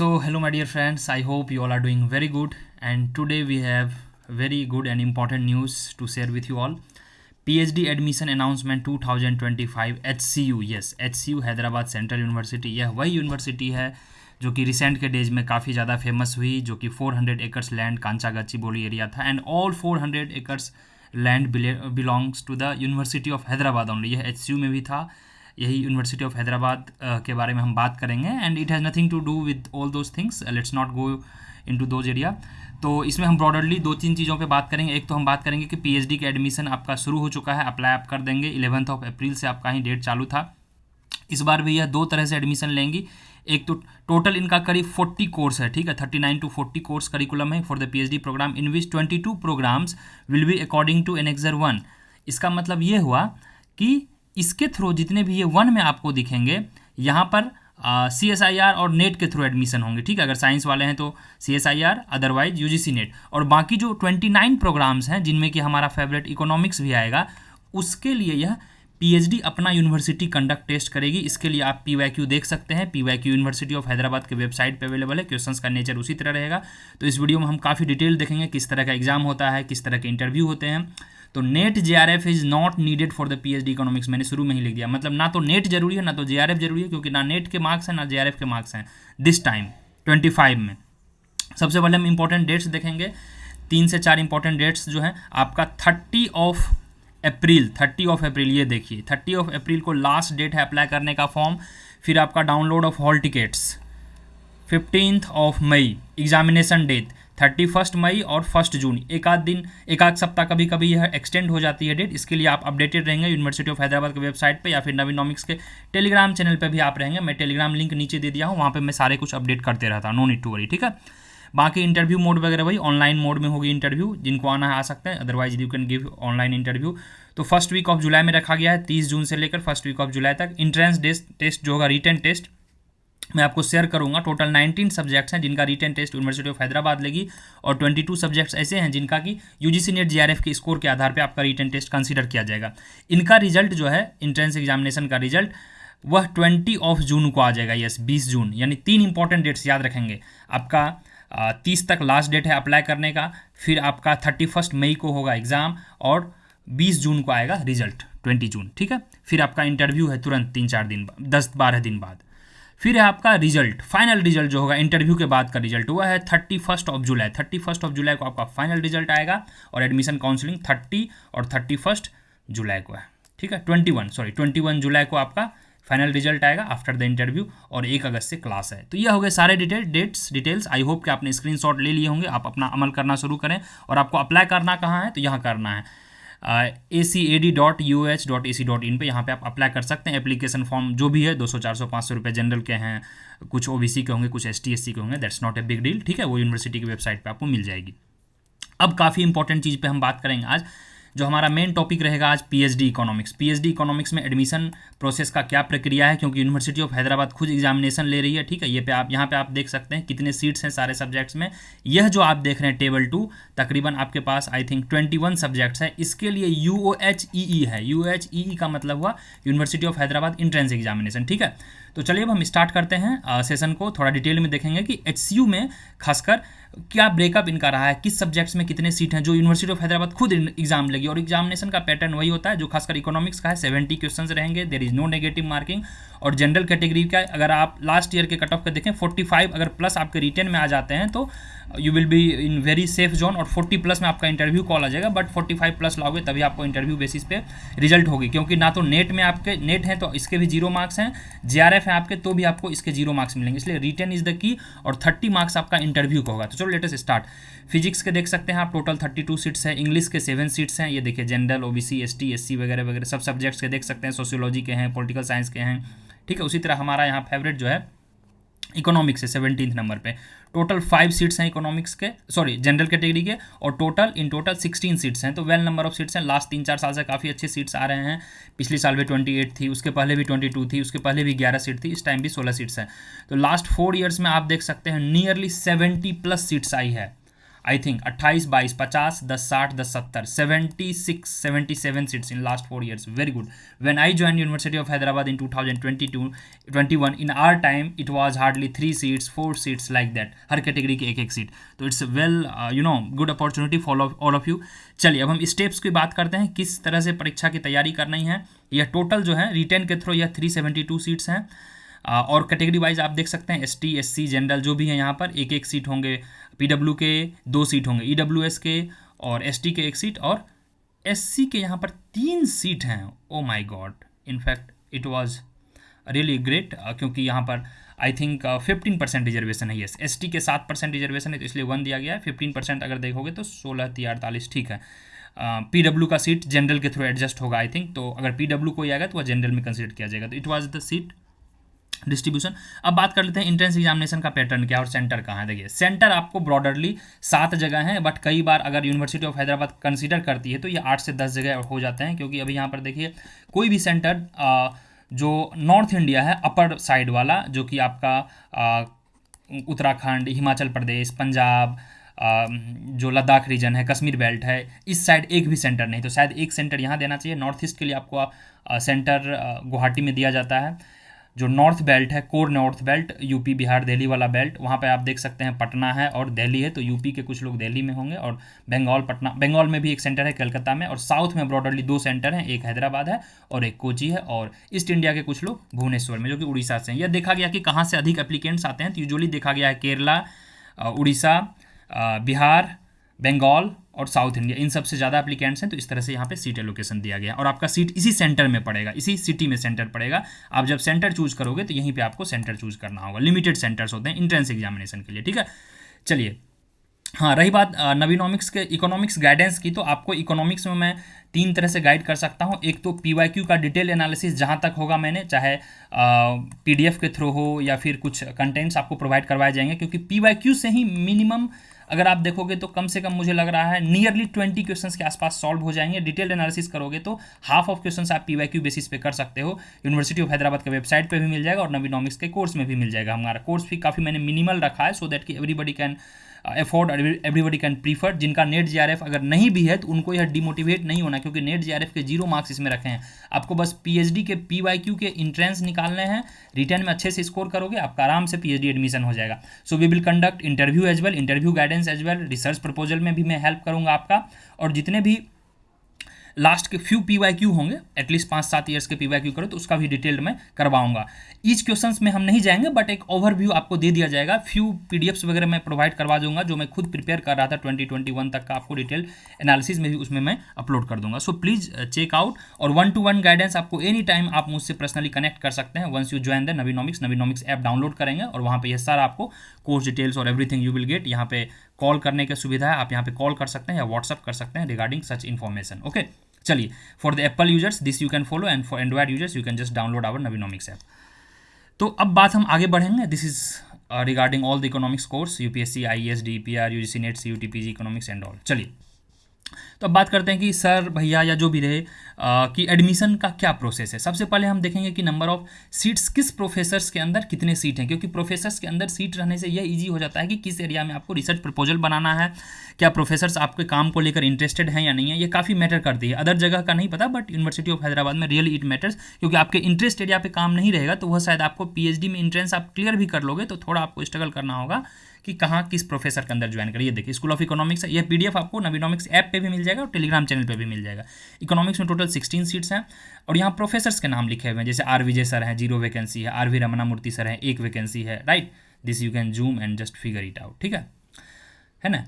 So, hello, my dear friends. I hope you all are doing very good. And today we have very good and important news to share with you all. PhD admission announcement 2025 HCU. Yes, HCU Hyderabad central university. यह वही university है जो कि recent के days में काफ़ी ज़्यादा famous हुई, जो कि 400 एकर्स लैंड कांचागच्ची बोली एरिया था. And all 400 acres land belongs to the university of Hyderabad only. यह HCU में भी था. यही यूनिवर्सिटी ऑफ हैदराबाद के बारे में हम बात करेंगे. And it has nothing to do with all those things. Let's not go into those area. तो इसमें हम ब्रॉडरली 2-3 चीज़ों पे बात करेंगे. एक तो हम बात करेंगे कि पीएचडी का एडमिशन आपका शुरू हो चुका है, अप्लाई आप कर देंगे. 11 अप्रैल से आपका ही डेट चालू था. इस बार भी यह 2 तरह से एडमिशन लेंगी. एक तो टोटल इनका करीब 40 कोर्स है, ठीक है. 39 to 40 कोर्स करिकुलम है for the PhD program, in which 22 programs will be according to annexure 1. इसका मतलब ये हुआ कि इसके थ्रू जितने भी ये 1 में आपको दिखेंगे, यहाँ पर CSIR और नेट के थ्रू एडमिशन होंगे, ठीक है. अगर साइंस वाले हैं तो CSIR, अदरवाइज UGC नेट. और बाकी जो 29 प्रोग्राम्स हैं जिनमें कि हमारा फेवरेट इकोनॉमिक्स भी आएगा, उसके लिए यह पीएचडी अपना यूनिवर्सिटी कंडक्ट टेस्ट करेगी. इसके लिए आप PYQ देख सकते हैं. PYQ यूनिवर्सिटी ऑफ हैदराबाद के वेबसाइट पे अवेलेबल है. क्वेश्चंस का नेचर उसी तरह रहेगा. तो इस वीडियो में हम काफ़ी डिटेल देखेंगे किस तरह का एग्जाम होता है, किस तरह के इंटरव्यू होते हैं. तो net JRF is not needed for the PhD economics. मैंने शुरू में ही लिख दिया. मतलब ना तो नेट जरूरी है, ना तो JRF जरूरी है, क्योंकि ना नेट के मार्क्स हैं ना JRF के मार्क्स हैं दिस टाइम 25 में. सबसे पहले हम इंपॉर्टेंट डेट्स देखेंगे. 3 से 4 इंपॉर्टेंट डेट्स जो हैं आपका 30 अप्रैल. ये देखिए 30 अप्रैल को लास्ट डेट है अप्लाई करने का फॉर्म. फिर आपका डाउनलोड ऑफ हॉल टिकट्स 15 मई. एग्जामिनेशन डेट 31 मई और 1 जून. एक आध सप्ताह कभी कभी यह एक्सटेंड हो जाती है डेट. इसके लिए आप अपडेटेड रहेंगे यूनिवर्सिटी ऑफ हैदराबाद के वेबसाइट पे या फिर नवीनॉमिक्स के टेलीग्राम चैनल पे भी आप रहेंगे. मैं टेलीग्राम लिंक नीचे दे दिया हूँ, वहाँ पे मैं सारे कुछ अपडेट करते रहता हूँ. नो नीड टू वरी, ठीक है. बाकी इंटरव्यू मोड वगैरह वही ऑनलाइन मोड में होगी इंटरव्यू. जिनको आना है आ सकते हैं, otherwise you can give online interview. तो फर्स्ट वीक ऑफ जुलाई में रखा गया है, 30 जून से लेकर फर्स्ट वीक ऑफ जुलाई तक. इंट्रेंस टेस्ट जो होगा, रिटन टेस्ट मैं आपको शेयर करूंगा. टोटल 19 सब्जेक्ट्स हैं जिनका written test university of Hyderabad लेगी, और 22 सब्जेक्ट्स ऐसे हैं जिनका कि UGC नेट JRF के स्कोर के आधार पे आपका रिटन टेस्ट कंसीडर किया जाएगा. इनका रिजल्ट जो है इंट्रेंस एग्जामिनेशन का रिजल्ट, वह 20 जून को आ जाएगा. यस, 20 जून. यानी 3 इंपॉर्टेंट डेट्स याद रखेंगे. आपका 30 तक लास्ट डेट है अप्लाई करने का. फिर आपका 31 मई को होगा एग्ज़ाम, और 20 जून को आएगा रिजल्ट, 20 जून, ठीक है. फिर आपका इंटरव्यू है तुरंत 3-4 दिन बाद, 10-12 दिन बाद. फिर है आपका रिजल्ट, फाइनल रिजल्ट जो होगा इंटरव्यू के बाद का रिजल्ट, हुआ है 31 जुलाई. 31 जुलाई को आपका फाइनल रिजल्ट आएगा, और एडमिशन काउंसलिंग 30 और 31 जुलाई को है, ठीक है. 21 जुलाई को आपका फाइनल रिजल्ट आएगा आफ्टर द इंटरव्यू, और 1 अगस्त से क्लास है. तो ये हो गए सारे डिटेल्स. आई होप कि आपने स्क्रीनशॉट ले लिए होंगे. आप अपना अमल करना शुरू करें. और आपको अप्लाई करना कहाँ है, तो यहाँ करना है acad.uh.ac.in पे. यहाँ पे आप अप्लाई कर सकते हैं. एप्लीकेशन फॉर्म जो भी है 200, 400, 500 रुपये जनरल के हैं, कुछ OBC के होंगे, कुछ ST SC के होंगे. That's not a big deal, ठीक है. वो यूनिवर्सिटी की वेबसाइट पे आपको मिल जाएगी. अब काफ़ी इंपॉर्टेंट चीज़ पे हम बात करेंगे आज. जो हमारा मेन टॉपिक रहेगा आज, पीएचडी इकोनॉमिक्स में एडमिशन प्रोसेस का क्या प्रक्रिया है, क्योंकि यूनिवर्सिटी ऑफ हैदराबाद खुद एग्जामिनेशन ले रही है, ठीक है. यहाँ पे आप देख सकते हैं कितने सीट्स हैं सारे सब्जेक्ट्स में. यह जो आप देख रहे हैं टेबल 2, तकरीबन आपके पास आई थिंक 21 सब्जेक्ट्स है. इसके लिए UOHEE है. UOHEE का मतलब हुआ university of Hyderabad entrance examination, ठीक है. तो चलिए अब हम स्टार्ट करते हैं सेशन को. थोड़ा डिटेल में देखेंगे कि HCU में खासकर क्या ब्रेकअप इनका रहा है, किस सब्जेक्ट्स में कितने सीट हैं, जो यूनिवर्सिटी ऑफ हैदराबाद खुद एग्जाम लेगी. और एग्जामिनेशन का पैटर्न वही होता है जो खासकर इकोनॉमिक्स का है. 70 क्वेश्चंस रहेंगे. There is no negative marking. और जनरल कैटेगरी का अगर आप लास्ट ईयर के कट ऑफ का देखें, 45 अगर प्लस आपके रिटर्न में आ जाते हैं तो you will be in very safe zone. और 40 प्लस में आपका इंटरव्यू कॉल आ जाएगा. बट 45 प्लस लाओगे तभी आपको इंटरव्यू बेसिस पे रिजल्ट होगी, क्योंकि ना तो नेट में आपके नेट है तो इसके भी 0 मार्क्स हैं, JRF है आपके तो भी आपको इसके 0 मार्क्स मिलेंगे. इसलिए रिटर्न इज द की, और 30 मार्क्स आपका इंटरव्यू का होगा. तो चलो लेटेस्ट स्टार्ट. फिजिक्स के देख सकते हैं आप, टोटल 32 सीट्स हैं. इंग्लिश के 7 सीट्स हैं. ये देखिए जनरल, OBC, ST SC वगैरह वगैरह सब सब्जेक्ट्स के देख सकते हैं. सोशियोलॉजी के हैं, पॉलिटिकल साइंस के हैं, ठीक है. उसी तरह हमारा यहाँ फेवरेट जो है इकोनॉमिक्स है 17th नंबर पे. टोटल 5 सीट्स हैं इकोनॉमिक्स के, जनरल कैटेगरी के, और इन टोटल 16 सीट्स हैं. तो वेल नंबर ऑफ सीट्स हैं. लास्ट 3-4 साल से काफ़ी अच्छे सीट्स आ रहे हैं. पिछले साल भी 28 थी, उसके पहले भी 22 थी, उसके पहले भी 11 सीट थी, इस टाइम भी 16 सीट्स हैं. तो लास्ट 4 ईयर्स में आप देख सकते हैं नियरली 70 प्लस सीट्स आई है. I think 28, 22, 50, 10, 60, 10, 70, 76, 77 seats in last 4 years. Very good. When I joined University of Hyderabad in 2022-21, in our time it was hardly 3 seats, 4 seats like that. Her category की एक seat. तो it's well good opportunity for all of you. चलिए अब हम steps की बात करते हैं, किस तरह से परीक्षा की तैयारी करनी है. यह टोटल जो है रिटेन के थ्रू यह 372 सीट्स हैं. और कैटेगरी वाइज आप देख सकते हैं ST, SC, जनरल जो भी है यहाँ पर एक सीट होंगे. PW के 2 सीट होंगे, EWS के और ST के 1 सीट और SC के यहाँ पर 3 सीट हैं. Oh my God, in fact it was really great, क्योंकि यहाँ पर आई थिंक 15% रिजर्वेशन है. यस, ST के 7% रिजर्वेशन है तो इसलिए 1 दिया गया है. 15% अगर देखोगे तो 16-48 ठीक है. PW का सीट जनरल के थ्रू एडजस्ट होगा आई थिंक, तो अगर PW कोई आएगा तो वह जनरल में कंसिडर किया जाएगा. तो it was the seat distribution. अब बात कर लेते हैं इंट्रेंस एग्जामिनेशन का पैटर्न क्या और सेंटर कहाँ है. देखिए सेंटर आपको ब्रॉडरली 7 जगह हैं, बट कई बार अगर यूनिवर्सिटी ऑफ हैदराबाद कंसीडर करती है तो ये 8 से 10 जगह हो जाते हैं, क्योंकि अभी यहाँ पर देखिए कोई भी सेंटर जो नॉर्थ इंडिया है अपर साइड वाला, जो कि आपका उत्तराखंड, हिमाचल प्रदेश, पंजाब, जो लद्दाख रीजन है, कश्मीर बेल्ट है, इस साइड एक भी सेंटर नहीं, तो शायद एक सेंटर यहाँ देना चाहिए. नॉर्थ ईस्ट के लिए आपको सेंटर गुवाहाटी में दिया जाता है. जो नॉर्थ बेल्ट है, core north belt, UP, Bihar, Delhi वाला बेल्ट, वहाँ पे आप देख सकते हैं पटना है और दिल्ली है, तो यूपी के कुछ लोग दिल्ली में होंगे. और बंगाल, पटना, बंगाल में भी एक सेंटर है कलकत्ता में. और साउथ में ब्रॉडरली 2 सेंटर हैं, एक हैदराबाद है और एक कोची है. और ईस्ट इंडिया के कुछ लोग भुवनेश्वर में, जो कि उड़ीसा से हैं. यह देखा गया कि कहाँ से अधिक एप्लीकेंट्स आते हैं, तो यूजुअली देखा गया है केरला, उड़ीसा, बिहार, बंगाल और साउथ इंडिया, इन सबसे ज़्यादा एप्लीकेंट्स हैं. तो इस तरह से यहाँ पे सीट एलोकेशन दिया गया और आपका सीट इसी सेंटर में पड़ेगा, इसी सिटी में सेंटर पड़ेगा. आप जब सेंटर चूज करोगे तो यहीं पे आपको सेंटर चूज करना होगा. लिमिटेड सेंटर्स होते हैं इंट्रेंस एग्जामिनेशन के लिए, ठीक है. चलिए, हाँ रही बात नवीनॉमिक्स के इकोनॉमिक्स गाइडेंस की, तो आपको इकोनॉमिक्स में मैं 3 तरह से गाइड कर सकता हूँ. एक तो PYQ का डिटेल एनालिसिस जहाँ तक होगा मैंने, चाहे PDF के थ्रू हो या फिर कुछ कंटेंट्स आपको प्रोवाइड करवाए जाएंगे, क्योंकि PYQ से ही मिनिमम अगर आप देखोगे तो कम से कम मुझे लग रहा है नियरली 20 क्वेश्चंस के आसपास सॉल्व हो जाएंगे. डिटेल्ड एनालिसिस करोगे तो हाफ ऑफ क्वेश्चंस आप PYQ बेसिस पे कर सकते हो. यूनिवर्सिटी ऑफ हैदराबाद के वेबसाइट पे भी मिल जाएगा और नवीनॉमिक्स के कोर्स में भी मिल जाएगा. हमारा कोर्स भी काफ़ी मैंने मिनिमल रखा है, सो दैट कि everybody can afford, everybody can prefer. जिनका नेट GRF अगर नहीं भी है तो उनको यह डिमोटिवेट नहीं होना, क्योंकि नेट GRF के 0 मार्क्स इसमें रखे हैं. आपको बस PhD के PYQ के इंट्रेंस निकालने हैं. रिटर्न में अच्छे से स्कोर करोगे, आपका आराम से PhD एडमिशन हो जाएगा. So we will conduct interview as well, interview guidance as well, research proposal में भी मैं हेल्प करूंगा आपका. और जितने भी लास्ट के फ्यू PYQ होंगे, एटलीस्ट 5-7 ईयर्स के PYQ करो तो उसका भी डिटेल्ड में करवाऊंगा. ईच क्वेश्चंस में हम नहीं जाएंगे, बट एक ओवरव्यू आपको दे दिया जाएगा. फ्यू PDFs वगैरह मैं प्रोवाइड करवा दूंगा, जो मैं खुद प्रिपेयर कर रहा था 2021 तक का, आपको डिटेल एनालिसिस में भी उसमें मैं अपलोड कर दूंगा. So please check out. और 1-to-1 गाइडेंस आपको एनी टाइम आप मुझसे पर्सनली कनेक्ट कर सकते हैं. Once you join the Navinomics app download करेंगे और वहाँ पर यह सारा आपको कोर्स डिटेल्स और एवरीथिंग यू विल गेट. यहाँ पे कॉल करने की सुविधा है, आप यहाँ पे कॉल कर सकते हैं या व्हाट्सअप कर सकते हैं रिगार्डिंग सच इन्फॉर्मेशन. ओके, चलिए, for the Apple users this you can follow, and for Android users you can just download our Navinomics app. तो अब बात हम आगे बढ़ेंगे. This is regarding all the economics course, UPSC, IAS, DPR, UGC NET, CUT, PG economics and all. चलिए, तो अब बात करते हैं कि सर भैया या जो भी रहे कि एडमिशन का क्या प्रोसेस है. सबसे पहले हम देखेंगे कि नंबर ऑफ सीट्स, किस प्रोफेसर्स के अंदर कितने सीट हैं, क्योंकि प्रोफेसर्स के अंदर सीट रहने से यह इजी हो जाता है कि किस एरिया में आपको रिसर्च प्रपोजल बनाना है, क्या प्रोफेसर्स आपके काम को लेकर इंटरेस्टेड हैं या नहीं है. ये काफ़ी मैटर करती है. अदर जगह का नहीं पता, बट यूनिवर्सिटी ऑफ हैदराबाद में रियली इट मैटर्स, क्योंकि आपके इंटरेस्ट एरिया पे काम नहीं रहेगा तो वह शायद आपको PhD में इंट्रेंस आप क्लियर भी कर लोगे तो थोड़ा आपको स्ट्रगल करना होगा कि कहाँ किस प्रोफेसर के अंदर ज्वाइन करिए. देखिए, स्कूल ऑफ इकोनॉमिक्स है, ये PDF आपको नवीनॉमिक्स ऐप पे भी मिल जाएगा और टेलीग्राम चैनल पे भी मिल जाएगा. इकोनॉमिक्स में टोटल 16 सीट्स हैं और यहाँ प्रोफेसर्स के नाम लिखे हुए हैं, जैसे R विजय सर हैं, 0 वैकेंसी है. RV रमना मूर्ति सर हैं, 1 वैकेंसी है. Right, this you can zoom and just figure it out. ठीक है ना.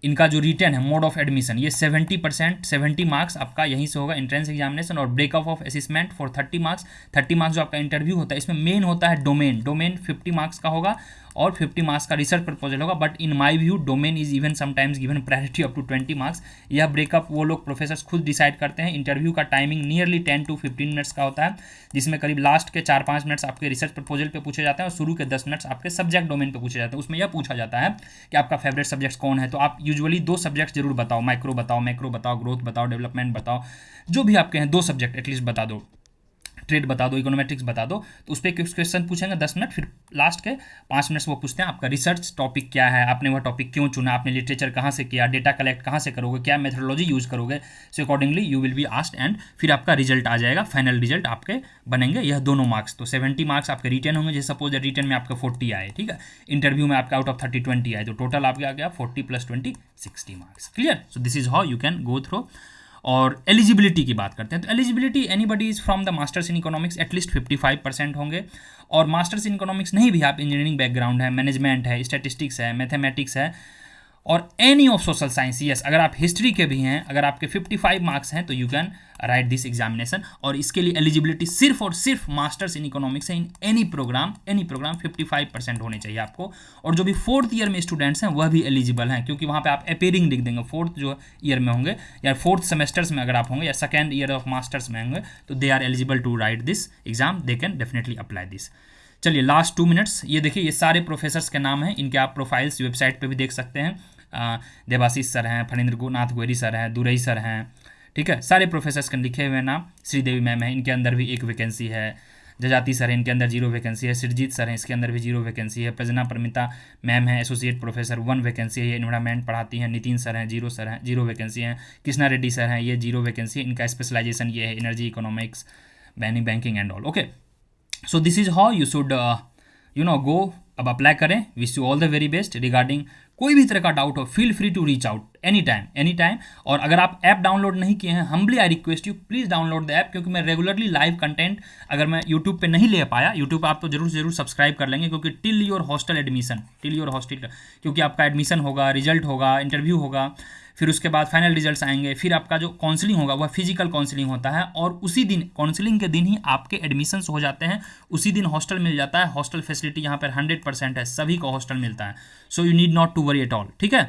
इनका जो रिटर्न है, मोड ऑफ एडमिशन, ये 70%, 70 मार्क्स आपका यहीं से होगा इंट्रेंस एग्जामिनेशन. और break of assessment for 30 marks. 30 marks जो आपका इंटरव्यू होता है, इसमें मेन होता है डोमेन 50 मार्क्स का होगा और 50 मार्क्स का रिसर्च प्रपोजल होगा. But in my view domain is even sometimes given priority up to 20 marks. यह ब्रेकअप वो लोग प्रोफेसर्स खुद डिसाइड करते हैं. इंटरव्यू का टाइमिंग नियरली 10 to 15 मिनट्स का होता है, जिसमें करीब लास्ट के 4-5 मिनट्स आपके रिसर्च प्रपोजल पे पूछे जाते हैं और शुरू के 10 मिनट्स आपके सब्जेक्ट डोमेन पे पूछे जाते हैं. उसमें यह पूछा जाता है कि आपका फेवरेट सब्जेक्ट कौन है. तो आप यूजुअली 2 सब्जेक्ट जरूर बताओ, माइक्रो बताओ, मैक्रो बताओ, ग्रोथ बताओ, डेवलपमेंट बताओ, जो भी आपके हैं 2 सब्जेक्ट एटलीस्ट बता दो. ट्रेड बता दो, इकोनोमेट्रिक्स बता दो, तो उस पर क्वेश्चन पूछेंगे 10 मिनट, फिर लास्ट के 5 मिनट वो पूछते हैं आपका रिसर्च टॉपिक क्या है, आपने वह टॉपिक क्यों चुना, आपने लिटरेचर कहाँ से किया, डेटा कलेक्ट कहाँ से करोगे, क्या मेथोडोलॉजी यूज़ करोगे, so accordingly you will be asked and फिर आपका रिजल्ट आ जाएगा, फाइनल रिजल्ट आपके बनेंगे। यह दोनों मार्क्स, तो 70 मार्क्स आपके रिटर्न होंगे, जैसे सपोज रिटर्न में आपका 40 आए, ठीक है, इंटरव्यू में आपका आउट ऑफ 30 20 आए, तो टोटल आपके आ गया 40 + 20 60 marks. Clear? So this is how you can go through. और एलिजिबिलिटी की बात करते हैं, तो eligibility anybody is from the masters in economics at least 55% होंगे, और मास्टर्स इन इकोनॉमिक्स नहीं भी, आप इंजीनियरिंग बैकग्राउंड है, मैनेजमेंट है, स्टैटिस्टिक्स है, मैथमेटिक्स है, और any of social science, yes, अगर आप हिस्ट्री के भी हैं, अगर आपके 55 मार्क्स हैं तो you can write this examination. और इसके लिए एलिजिबिलिटी सिर्फ और सिर्फ मास्टर्स इन इकोनॉमिक्स है, इन एनी प्रोग्राम 55% होने चाहिए आपको। और जो भी 4th ईयर में स्टूडेंट्स हैं वह भी एलिजिबल हैं, क्योंकि वहाँ पे आप अपेयरिंग लिख देंगे, 4th जो ईयर में होंगे या 4th सेमेस्टर्स में अगर आप होंगे या 2nd ईयर ऑफ मास्टर्स में होंगे, तो they are eligible to write this exam, they can definitely apply this. चलिए लास्ट 2 मिनट्स, ये देखिए, ये सारे प्रोफेसर्स के नाम हैं, इनके आप प्रोफाइल्स वेबसाइट पे भी देख सकते हैं। देवाशीष सर हैं, फणींद्र नाथ गोयरी सर हैं, दुरई सर हैं, ठीक है, सारे प्रोफेसर्स के लिखे हुए नाम। श्रीदेवी मैम है, इनके अंदर भी 1 वैकेंसी है। जजाति सर है, इनके अंदर 0 वैकेंसी है। सिरजीत सर हैं, इसके अंदर भी 0 वैकेंसी है। प्रजना परमिता मैम है, एसोसिएट प्रोफेसर, 1 वैकेंसी है, ये एनवायरमेंट पढ़ाती हैं। नितिन सर हैं, 0 वैकेंसी हैं। कृष्णा रेड्डी सर हैं, ये 0 वैकेंसी है, इनका स्पेशलाइजेशन ये है energy, economics, banking and all. Okay, so this is how you should go. अब अप्लाई करें। Wish you all the very best. Regarding कोई भी तरह का डाउट हो, feel free to reach out any time. और अगर आप ऐप डाउनलोड नहीं किए हैं, humbly I request you please download the app, क्योंकि मैं रेगुलरली लाइव कंटेंट अगर मैं यूट्यूब पे नहीं ले पाया, यूट्यूब आप तो जरूर से जरूर सब्सक्राइब कर लेंगे, क्योंकि टिल योर हॉस्टल, क्योंकि आपका एडमिशन होगा, रिजल्ट होगा, इंटरव्यू होगा, फिर उसके बाद फाइनल रिजल्ट्स आएंगे, फिर आपका जो काउंसलिंग होगा वह फिजिकल काउंसलिंग होता है, और उसी दिन काउंसलिंग के दिन ही आपके एडमिशन्स हो जाते हैं, उसी दिन हॉस्टल मिल जाता है। हॉस्टल फैसिलिटी यहाँ पर 100% है, सभी को हॉस्टल मिलता है, so you need not to worry at all, ठीक है।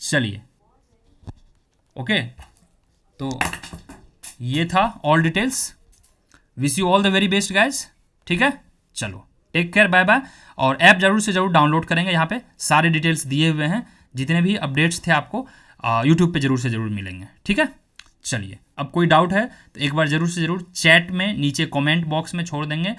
चलिए, ओके, तो ये था all details. Wish you all the very best guys, ठीक है। चलो, टेक केयर, बाय बाय। और ऐप जरूर से जरूर डाउनलोड करेंगे, यहाँ पे सारे डिटेल्स दिए हुए हैं, जितने भी अपडेट्स थे आपको यूट्यूब पे जरूर से जरूर मिलेंगे, ठीक है। चलिए, अब कोई डाउट है तो एक बार जरूर से जरूर चैट में नीचे कमेंट बॉक्स में छोड़ देंगे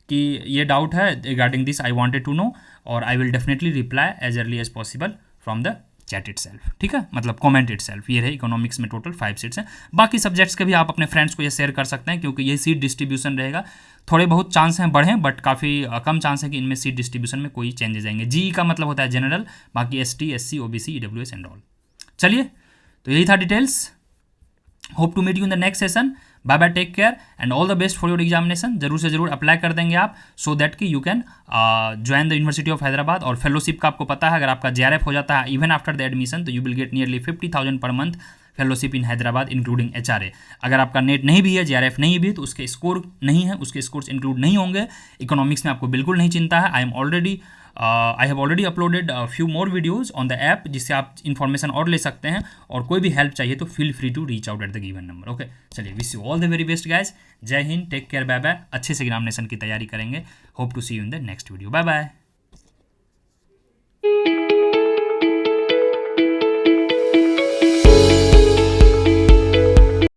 कि ये डाउट है regarding this, I wanted to know, और I will definitely reply as early as possible from the chat itself, ठीक है, मतलब कमेंट इटसेल्फ। ये रहे इकोनॉमिक्स में टोटल 5 सीट्स हैं, बाकी सब्जेक्ट्स के भी आप अपने फ्रेंड्स को ये शेयर कर सकते हैं, क्योंकि ये सीट डिस्ट्रीब्यूशन रहेगा। थोड़े बहुत चांस हैं बढ़े, बट काफ़ी कम चांस है कि इनमें सीट डिस्ट्रीब्यूशन में कोई चेंजेस आएंगे। जी का मतलब होता है जनरल, बाकी ST SC OBC EWS and all. चलिए, तो यही था details. Hope to meet you in the next session. Bye bye, take care and all the best for your examination. जरूर से जरूर अप्लाई कर देंगे आप, सो दैट कि you can join the university of Hyderabad. और फेलोशिप का आपको पता है, अगर आपका JRF हो जाता है इवन आफ्टर द एडमिशन, तो you will gate nearly 50,000 per month fellowship in Hyderabad including HRA। अगर आपका नेट नहीं भी है, JRF नहीं भी, तो उसके स्कोर नहीं है, उसके स्कोर्स इंक्लूड नहीं होंगे। इकोनॉमिक्स में आपको बिल्कुल नहीं चिंता है। I have already uploaded few more videos on the app, जिससे आप इन्फॉर्मेशन और ले सकते हैं, और कोई भी हेल्प चाहिए तो feel free to reach out at the given number. Okay, चलिए, wish you all the very best guys. Jai Hind, take care, bye bye. अच्छे से एग्जामिनेशन की तैयारी करेंगे। Hope to see you in the next video. Bye bye.